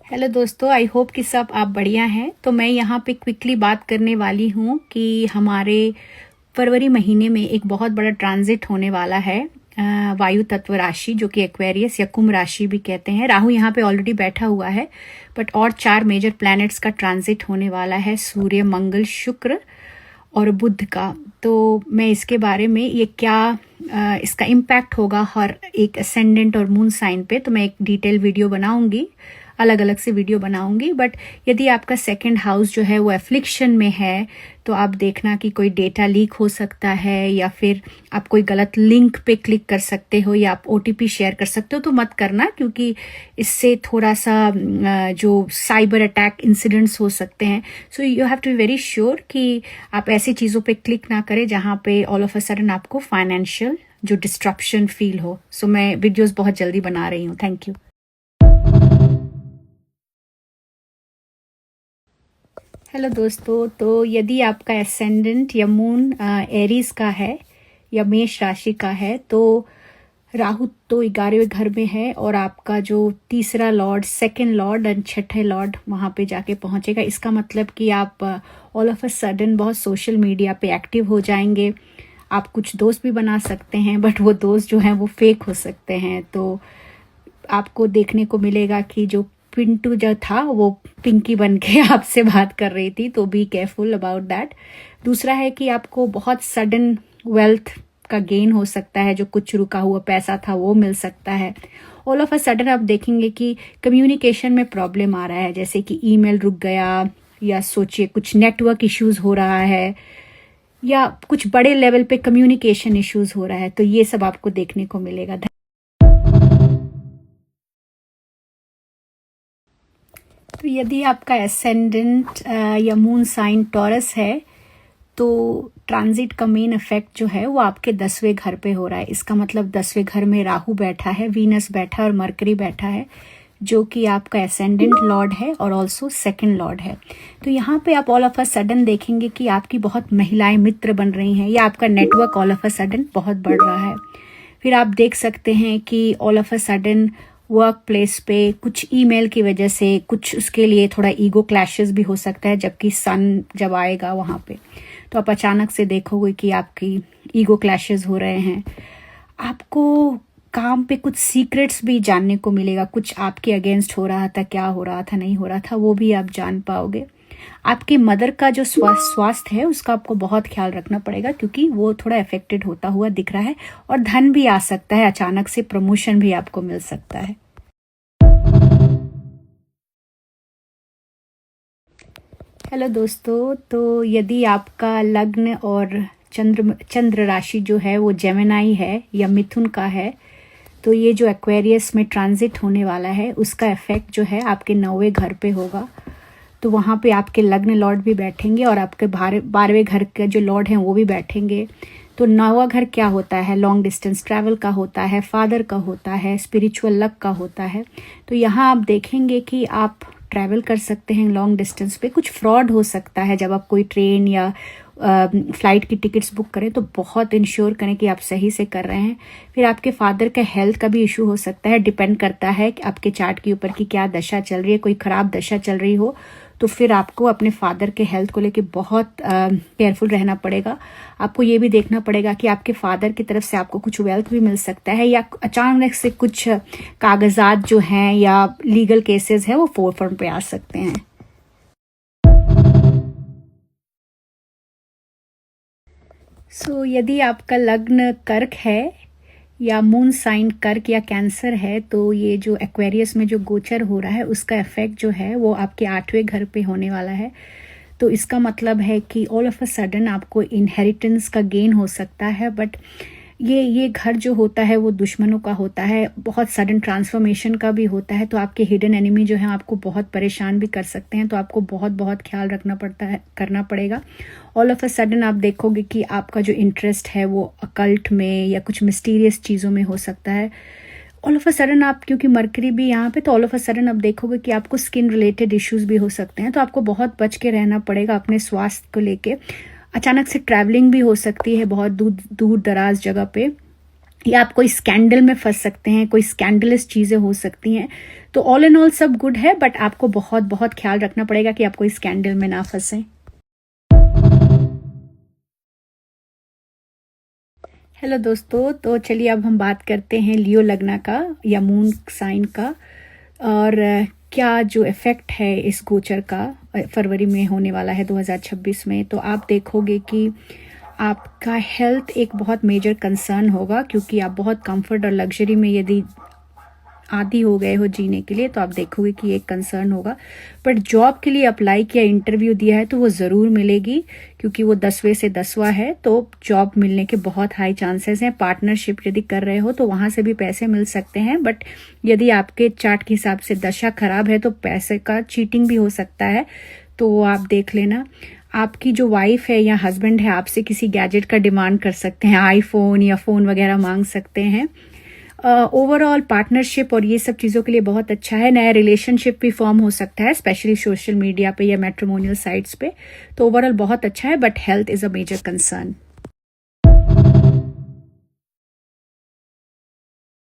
Hello दोस्तों, I hope कि सब आप बढ़िया हैं। तो मैं यहाँ पे क्विकली बात करने वाली हूँ कि हमारे फरवरी महीने में एक बहुत बड़ा ट्रांजिट होने वाला है वायु तत्व राशि, जो कि एक्वेरियस या कुंभ राशि भी कहते हैं। राहु यहाँ पे ऑलरेडी बैठा हुआ है, बट और 4 मेजर प्लैनेट्स का ट्रांजिट होने वाला है, सूर्य, मंगल, शुक्र और बुध का। तो मैं इसके बारे में ये क्या इसका इम्पैक्ट होगा हर एक असेंडेंट और मून साइन पे, तो मैं एक डिटेल वीडियो बनाऊंगी, अलग अलग से वीडियो बनाऊंगी। बट यदि आपका सेकंड हाउस जो है वो एफ्लिक्शन में है, तो आप देखना कि कोई डेटा लीक हो सकता है, या फिर आप कोई गलत लिंक पे क्लिक कर सकते हो, या आप ओटीपी शेयर कर सकते हो। तो मत करना, क्योंकि इससे थोड़ा सा जो साइबर अटैक इंसिडेंट्स हो सकते हैं। So you have to be very sure कि आप ऐसी चीज़ों पे क्लिक ना करें जहाँ पे ऑल ऑफ अ सडन आपको फाइनेंशियल जो डिस्ट्रप्शन फील हो। सो मैं वीडियोस बहुत जल्दी बना रही हूँ। Thank you. हेलो दोस्तों, तो यदि आपका एसेंडेंट या मून एरीज का है या मेष राशि का है, तो राहु तो 11वें घर में है, और आपका जो तीसरा लॉर्ड, सेकंड लॉर्ड एंड छठे लॉर्ड वहाँ पे जाके पहुँचेगा। इसका मतलब कि आप ऑल ऑफ अ सडन बहुत सोशल मीडिया पे एक्टिव हो जाएंगे। आप कुछ दोस्त भी बना सकते हैं, बट वो दोस्त जो हैं वो फेक हो सकते हैं। तो आपको देखने को मिलेगा कि जो पिंटू जो था वो पिंकी बन के आपसे बात कर रही थी, तो बी केयरफुल अबाउट दैट। दूसरा है कि आपको बहुत सडन वेल्थ का गेन हो सकता है, जो कुछ रुका हुआ पैसा था वो मिल सकता है। ऑल ऑफ अ सडन आप देखेंगे कि कम्युनिकेशन में प्रॉब्लम आ रहा है, जैसे कि ईमेल रुक गया, या सोचिए कुछ नेटवर्क इश्यूज हो रहा है, या कुछ बड़े लेवल पे कम्युनिकेशन इश्यूज हो रहा है। तो ये सब आपको देखने को मिलेगा। तो यदि आपका एसेंडेंट या मून साइन टॉरस है, तो ट्रांजिट का मेन इफेक्ट जो है वो आपके 10वें घर पे हो रहा है। इसका मतलब 10वें घर में राहु बैठा है, वीनस बैठा है और मरकरी बैठा है, जो कि आपका एसेंडेंट लॉर्ड है और ऑल्सो सेकंड लॉर्ड है। तो यहाँ पे आप ऑल ऑफ अ सडन देखेंगे कि आपकी बहुत महिलाएं मित्र बन रही हैं, या आपका network all of a sudden बहुत बढ़ रहा है। फिर आप देख सकते हैं कि all of a sudden work place पे कुछ ईमेल की वजह से कुछ उसके लिए थोड़ा ईगो क्लैशेस भी हो सकता है, जबकि सन जब आएगा वहाँ पे तो आप अचानक से देखोगे कि आपकी ईगो क्लैशेस हो रहे हैं। आपको काम पे कुछ सीक्रेट्स भी जानने को मिलेगा, कुछ आपके अगेंस्ट हो रहा था, क्या हो रहा था, नहीं हो रहा था, वो भी आप जान पाओगे। आपके मदर का जो स्वास्थ्य है उसका आपको बहुत ख्याल रखना पड़ेगा, क्योंकि वो थोड़ा अफेक्टेड होता हुआ दिख रहा है। और धन भी आ सकता है, अचानक से प्रमोशन भी आपको मिल सकता है। हेलो दोस्तों, तो यदि आपका लग्न और चंद्र राशि जो है वो जेमिनाई है या मिथुन का है, तो ये जो एक्वेरियस में ट्रांजिट होने वाला है उसका इफेक्ट जो है आपके 9वें घर पे होगा। तो वहाँ पे आपके लग्न लॉर्ड भी बैठेंगे, और आपके 12वें घर के जो लॉर्ड हैं वो भी बैठेंगे। तो 9वां घर क्या होता है? लॉन्ग डिस्टेंस ट्रैवल का होता है, फादर का होता है, स्पिरिचुअल लक का होता है। तो यहाँ आप देखेंगे कि आप ट्रैवल कर सकते हैं लॉन्ग डिस्टेंस पे। कुछ फ्रॉड हो सकता है जब आप कोई ट्रेन या फ्लाइट की टिकट्स बुक करें, तो बहुत इंश्योर करें कि आप सही से कर रहे हैं। फिर आपके फादर का हेल्थ का भी इशू हो सकता है, डिपेंड करता है कि आपके चार्ट के ऊपर की क्या दशा चल रही है। कोई खराब दशा चल रही हो तो फिर आपको अपने फादर के हेल्थ को लेके बहुत केयरफुल रहना पड़ेगा। आपको ये भी देखना पड़ेगा कि आपके फादर की तरफ से आपको कुछ वेल्थ भी मिल सकता है, या अचानक से कुछ कागजात जो हैं या लीगल केसेस हैं वो फोरफ्रंट पे आ सकते हैं। सो यदि आपका लग्न कर्क है या मून साइन कर्क या कैंसर है, तो ये जो एक्वेरियस में जो गोचर हो रहा है उसका इफेक्ट जो है वो आपके 8वें घर पे होने वाला है। तो इसका मतलब है कि ऑल ऑफ अ सडन आपको इनहेरिटेंस का गेन हो सकता है, बट ये घर जो होता है वो दुश्मनों का होता है, बहुत सडन ट्रांसफॉर्मेशन का भी होता है। तो आपके हिडन एनिमी जो है आपको बहुत परेशान भी कर सकते हैं, तो आपको बहुत बहुत ख्याल रखना पड़ता है, करना पड़ेगा। ऑल ऑफ अ सडन आप देखोगे कि आपका जो इंटरेस्ट है वो अकल्ट में या कुछ मिस्टीरियस चीज़ों में हो सकता है। ऑल ऑफ अ सडन आप, क्योंकि मरकरी भी यहाँ पे, तो ऑल ऑफ अ सडन आप देखोगे कि आपको स्किन रिलेटेड इश्यूज भी हो सकते हैं। तो आपको बहुत बच के रहना पड़ेगा अपने स्वास्थ्य को लेके। अचानक से ट्रैवलिंग भी हो सकती है बहुत दूर दूर दराज जगह पे, या आप कोई स्कैंडल में फंस सकते हैं, कोई स्कैंडलस चीज़ें हो सकती हैं। तो ऑल इन ऑल सब गुड है, बट आपको बहुत बहुत ख्याल रखना पड़ेगा कि आप कोई स्कैंडल में ना फंसें। हेलो दोस्तों, तो चलिए अब हम बात करते हैं लियो लग्न का या मून साइन का, और क्या जो इफ़ेक्ट है इस गोचर का फरवरी में होने वाला है 2026 में। तो आप देखोगे कि आपका हेल्थ एक बहुत मेजर कंसर्न होगा, क्योंकि आप बहुत कंफर्ट और लग्जरी में यदि आदी हो गए हो जीने के लिए, तो आप देखोगे कि एक कंसर्न होगा। बट जॉब के लिए अप्लाई किया, इंटरव्यू दिया है, तो वो ज़रूर मिलेगी, क्योंकि वो 10वें से 10वां है, तो जॉब मिलने के बहुत हाई चांसेस हैं। पार्टनरशिप यदि कर रहे हो तो वहाँ से भी पैसे मिल सकते हैं, बट यदि आपके चार्ट के हिसाब से दशा खराब है तो पैसे का चीटिंग भी हो सकता है, तो वो आप देख लेना। आपकी जो वाइफ है या हस्बैंड है आपसे किसी गैजेट का डिमांड कर सकते हैं, आईफोन या फ़ोन वगैरह मांग सकते हैं। ओवरऑल पार्टनरशिप और ये सब चीज़ों के लिए बहुत अच्छा है। नया रिलेशनशिप भी फॉर्म हो सकता है, स्पेशली सोशल मीडिया पे या मैट्रिमोनियल साइट्स पे। तो ओवरऑल बहुत अच्छा है, but health is a major concern.